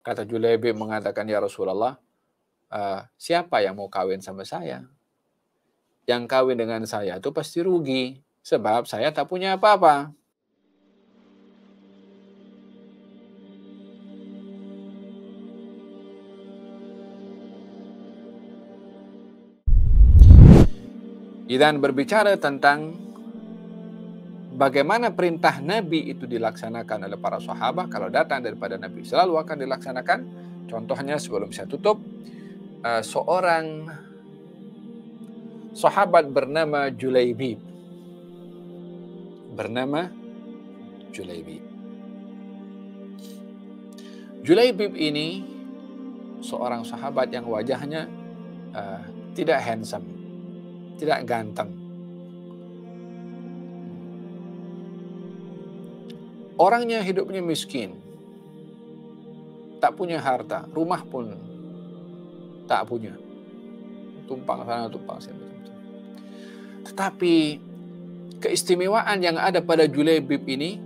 Kata Julaibib mengatakan, "Ya Rasulullah, siapa yang mau kawin sama saya? Yang kawin dengan saya itu pasti rugi, sebab saya tak punya apa-apa." Idan berbicara tentang bagaimana perintah Nabi itu dilaksanakan oleh para sahabat, kalau datang daripada Nabi selalu akan dilaksanakan. Contohnya sebelum saya tutup, seorang sahabat bernama Julaibib. Julaibib ini seorang sahabat yang wajahnya tidak handsome, tidak ganteng. Orangnya hidupnya miskin, tak punya harta, rumah pun tak punya. Tumpang sana, tumpang sini. Tetapi keistimewaan yang ada pada Julaibib ini,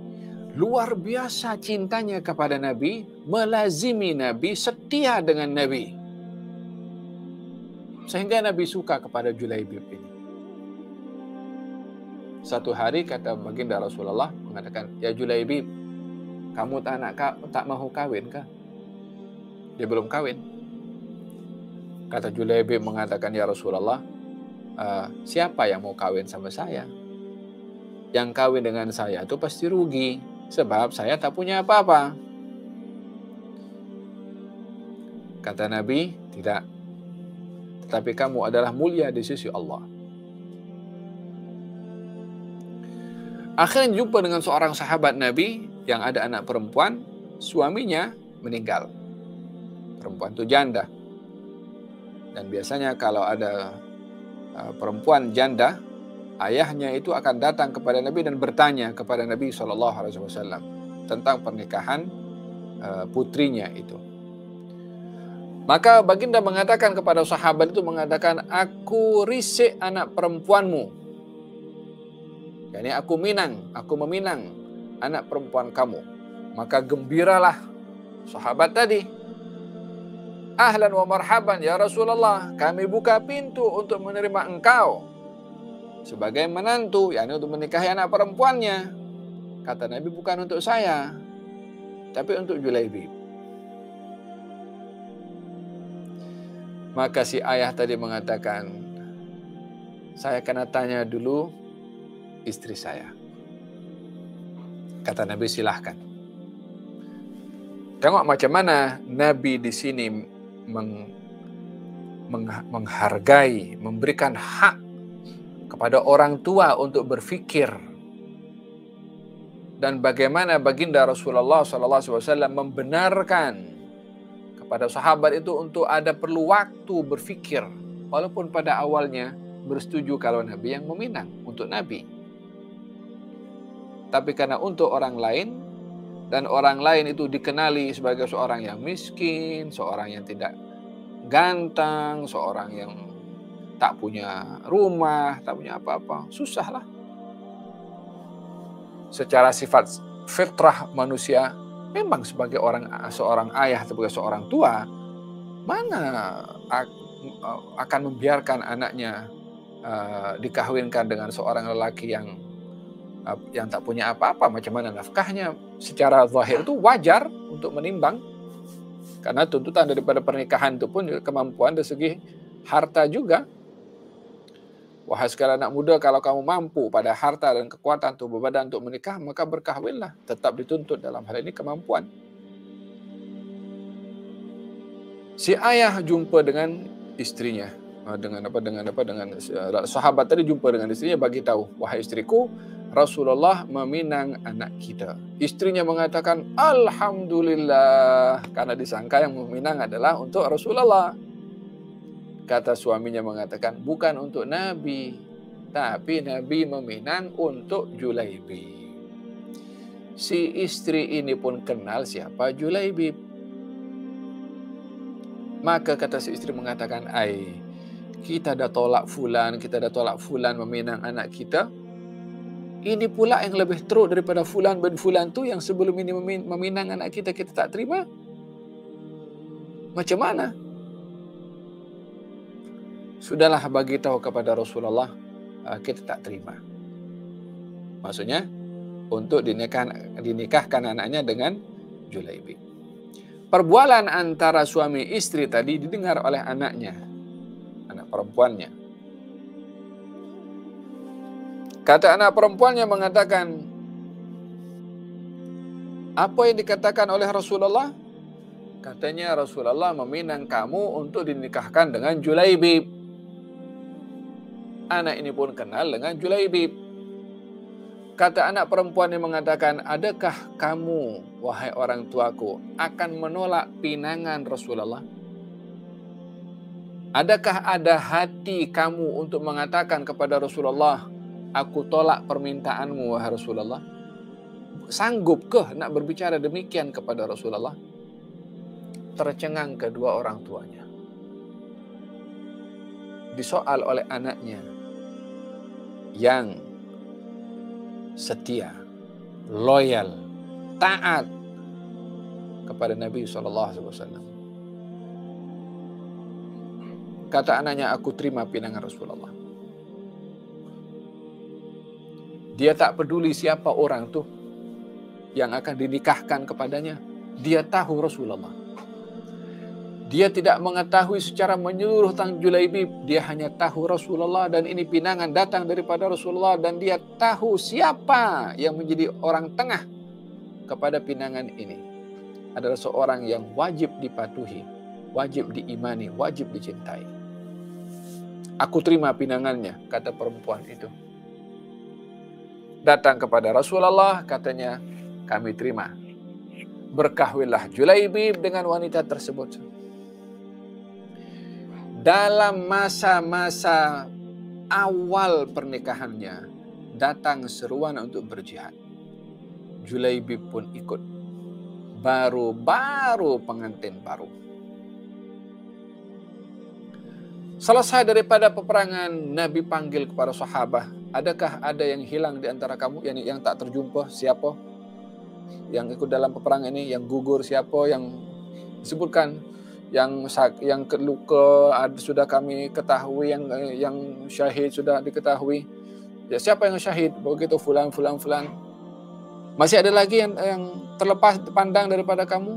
luar biasa cintanya kepada Nabi, melazimi Nabi, setia dengan Nabi. Sehingga Nabi suka kepada Julaibib ini. Satu hari kata baginda Rasulullah mengatakan, "Ya Julaibib, kamu tak mahu kawin kah?" Dia belum kawin. Kata Julaibib mengatakan, "Ya Rasulullah, siapa yang mau kawin sama saya? Yang kawin dengan saya itu pasti rugi, sebab saya tak punya apa-apa." Kata Nabi, "Tidak, tetapi kamu adalah mulia di sisi Allah." Akhirnya jumpa dengan seorang sahabat Nabi yang ada anak perempuan, suaminya meninggal. Perempuan itu janda. Dan biasanya kalau ada perempuan janda, ayahnya itu akan datang kepada Nabi dan bertanya kepada Nabi SAW tentang pernikahan putrinya itu. Maka baginda mengatakan kepada sahabat itu, mengatakan, "Aku risik anak perempuanmu. Yani aku meminang anak perempuan kamu." Maka gembiralah sahabat tadi. "Ahlan wa marhaban ya Rasulullah, kami buka pintu untuk menerima engkau sebagai menantu, yakni untuk menikahi anak perempuannya." Kata Nabi, "Bukan untuk saya, tapi untuk Julaibib." Maka si ayah tadi mengatakan, "Saya kena tanya dulu istri saya." Kata Nabi, "Silahkan." Tengok macam mana Nabi di sini menghargai, memberikan hak kepada orang tua untuk berfikir. Dan bagaimana baginda Rasulullah SAW membenarkan kepada sahabat itu untuk ada perlu waktu berfikir. Walaupun pada awalnya bersetuju kalau Nabi yang meminang untuk Nabi. Tapi karena untuk orang lain, dan orang lain itu dikenali sebagai seorang yang miskin, seorang yang tidak ganteng, seorang yang tak punya rumah, tak punya apa-apa, susahlah. Secara sifat fitrah manusia, memang sebagai seorang ayah, sebagai seorang tua, mana akan membiarkan anaknya dikahwinkan dengan seorang lelaki yang tak punya apa-apa. Macam mana nafkahnya? Secara zahir itu wajar untuk menimbang, karena tuntutan daripada pernikahan itu pun kemampuan dari segi harta juga. Wahai sekalian anak muda, kalau kamu mampu pada harta dan kekuatan tubuh badan untuk menikah, maka berkahwinlah. Tetap dituntut dalam hal ini kemampuan. Si ayah jumpa dengan istrinya, dengan sahabat tadi jumpa dengan istrinya, bagi tahu, "Wahai istriku, Rasulullah meminang anak kita." Istrinya mengatakan, "Alhamdulillah," karena disangka yang meminang adalah untuk Rasulullah. Kata suaminya mengatakan, "Bukan untuk Nabi, tapi Nabi meminang untuk Julaibib." Si istri ini pun kenal siapa Julaibib. Maka kata si istri mengatakan, kita dah tolak fulan meminang anak kita. Ini pula yang lebih teruk daripada fulan bin fulan tu yang sebelum ini meminang anak kita, kita tak terima." Macam mana? Sudahlah bagi tahu kepada Rasulullah, kita tak terima. Maksudnya untuk dinikahkan anaknya dengan Julaibib. Perbualan antara suami istri tadi didengar oleh anaknya, anak perempuannya. Kata anak perempuannya mengatakan, apa yang dikatakan oleh Rasulullah? Katanya Rasulullah meminang kamu untuk dinikahkan dengan Julaibib. Anak ini pun kenal dengan Julaibib. Kata anak perempuan yang mengatakan, adakah kamu, wahai orang tuaku, akan menolak pinangan Rasulullah? Adakah ada hati kamu untuk mengatakan kepada Rasulullah, aku tolak permintaanmu, wahai Rasulullah? Sanggupkah nak berbicara demikian kepada Rasulullah? Tercengang kedua orang tuanya. Disoal oleh anaknya yang setia, loyal, taat kepada Nabi SAW. Kata anaknya, aku terima pinangan Rasulullah. Dia tak peduli siapa orang tuh yang akan dinikahkan kepadanya. Dia tahu Rasulullah. Dia tidak mengetahui secara menyeluruh tentang Julaibib. Dia hanya tahu Rasulullah dan ini pinangan datang daripada Rasulullah. Dan dia tahu siapa yang menjadi orang tengah kepada pinangan ini. Adalah seorang yang wajib dipatuhi, wajib diimani, wajib dicintai. Aku terima pinangannya, kata perempuan itu. Datang kepada Rasulullah, katanya, kami terima. Berkahwinlah Julaibib dengan wanita tersebut. Dalam masa-masa awal pernikahannya, datang seruan untuk berjihad. Julaibib pun ikut. Baru pengantin baru. Selesai daripada peperangan, Nabi panggil kepada sahabat, adakah ada yang hilang di antara kamu, yang tak terjumpa? Siapa yang ikut dalam peperangan ini? Yang gugur siapa? Yang disebutkan yang luka sudah kami ketahui, yang syahid sudah diketahui. Ya, siapa yang syahid? Begitu fulan. Masih ada lagi yang terlepas pandang daripada kamu?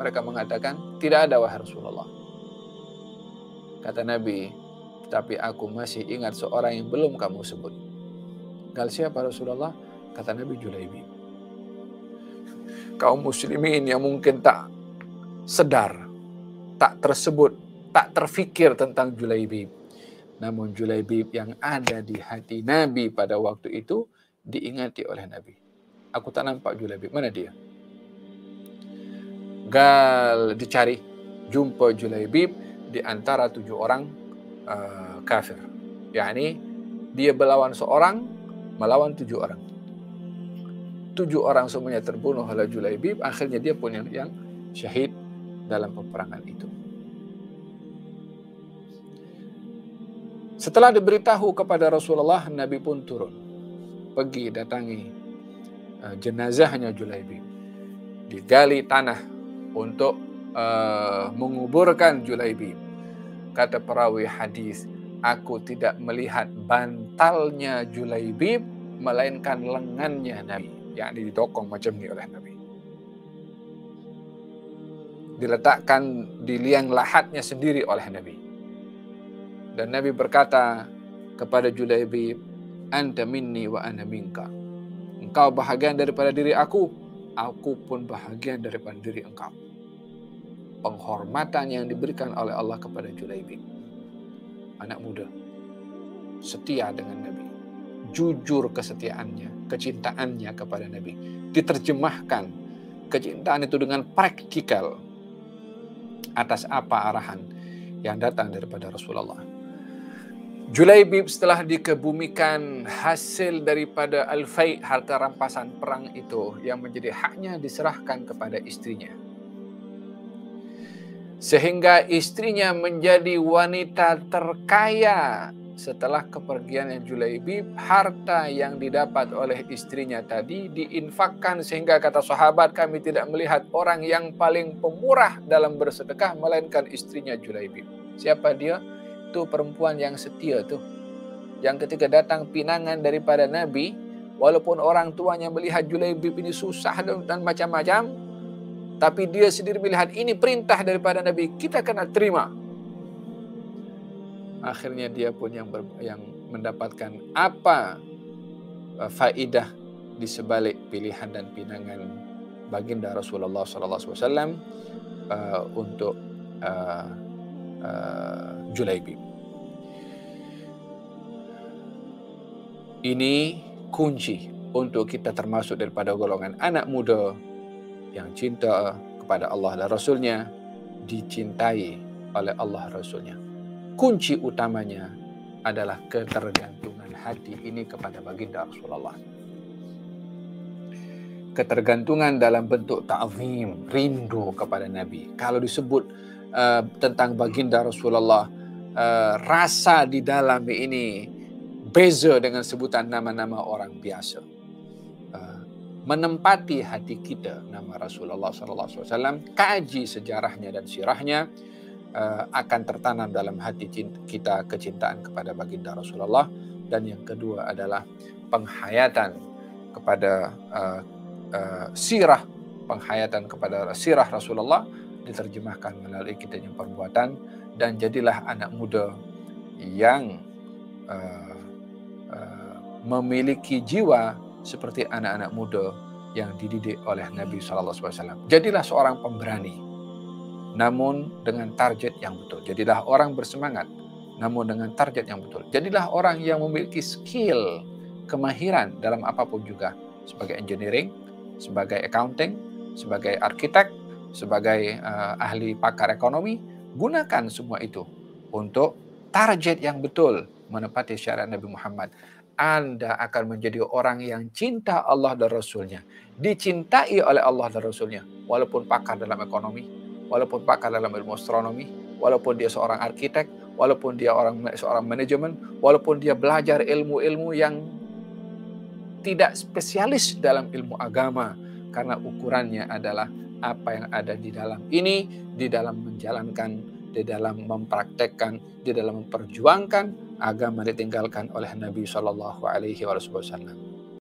Mereka mengatakan, tidak ada, wahai Rasulullah. Kata Nabi, tapi aku masih ingat seorang yang belum kamu sebut. Gal siapa Rasulullah? Kata Nabi, Julaibib. Kaum muslimin yang mungkin tak sedar, tak tersebut, tak terfikir tentang Julaibib. Namun Julaibib yang ada di hati Nabi pada waktu itu diingati oleh Nabi. Aku tak nampak Julaibib, mana dia? Gal dicari, jumpa Julaibib di antara 7 orang kafir. yakni dia berlawan seorang, melawan 7 orang. 7 orang semuanya terbunuh oleh Julaibib, akhirnya dia pun yang syahid dalam peperangan itu. Setelah diberitahu kepada Rasulullah, Nabi pun turun. Pergi datangi jenazahnya Julaibib. Digali tanah untuk menguburkan Julaibib. Kata perawi hadis, aku tidak melihat bantalnya Julaibib, melainkan lengannya Nabi. Yang didokong macam ni oleh Nabi. Diletakkan di liang lahatnya sendiri oleh Nabi. Dan Nabi berkata kepada Julaibib, anta minni wa ana minka. Engkau bahagian daripada diri aku pun bahagian daripada diri engkau. Penghormatan yang diberikan oleh Allah kepada Julaibib. Anak muda, setia dengan Nabi. Jujur kesetiaannya, kecintaannya kepada Nabi. Diterjemahkan kecintaan itu dengan praktikal atas apa arahan yang datang daripada Rasulullah. Julaibib setelah dikebumikan hasil daripada al-fai', harta rampasan perang itu yang menjadi haknya diserahkan kepada istrinya. Sehingga istrinya menjadi wanita terkaya setelah kepergian Julaibib, harta yang didapat oleh istrinya tadi diinfakkan, sehingga kata sahabat, kami tidak melihat orang yang paling pemurah dalam bersedekah melainkan istrinya Julaibib. Siapa dia? Itu perempuan yang setia tuh, yang ketika datang pinangan daripada Nabi, walaupun orang tuanya melihat Julaibib ini susah dan macam-macam, tapi dia sendiri melihat ini perintah daripada Nabi, kita kena terima. Akhirnya dia pun yang mendapatkan apa faidah di sebalik pilihan dan pinangan baginda Rasulullah SAW untuk Julaibib. Ini kunci untuk kita termasuk daripada golongan anak muda yang cinta kepada Allah dan Rasulnya, dicintai oleh Allah Rasulnya. Kunci utamanya adalah ketergantungan hati ini kepada baginda Rasulullah. Ketergantungan dalam bentuk ta'zim, rindu kepada Nabi. Kalau disebut tentang baginda Rasulullah, rasa di dalam ini beza dengan sebutan nama-nama orang biasa. Menempati hati kita nama Rasulullah SAW, kaji sejarahnya dan sirahnya, akan tertanam dalam hati kita kecintaan kepada baginda Rasulullah. Dan yang kedua adalah penghayatan kepada sirah, penghayatan kepada sirah Rasulullah diterjemahkan melalui kita yang perbuatan. Dan jadilah anak muda yang memiliki jiwa seperti anak-anak muda yang dididik oleh Nabi SAW. Jadilah seorang pemberani, namun dengan target yang betul. Jadilah orang bersemangat, namun dengan target yang betul. Jadilah orang yang memiliki skill, kemahiran dalam apapun juga. Sebagai engineering, sebagai accounting, sebagai arsitek, sebagai ahli pakar ekonomi. Gunakan semua itu untuk target yang betul, menepati syariat Nabi Muhammad. Anda akan menjadi orang yang cinta Allah dan Rasulnya, dicintai oleh Allah dan Rasulnya, walaupun pakar dalam ekonomi, walaupun pakar dalam ilmu astronomi, walaupun dia seorang arsitek, walaupun dia seorang manajemen, walaupun dia belajar ilmu-ilmu yang tidak spesialis dalam ilmu agama, karena ukurannya adalah apa yang ada di dalam ini, di dalam menjalankan, di dalam mempraktekkan, di dalam memperjuangkan agama ditinggalkan oleh Nabi SAW.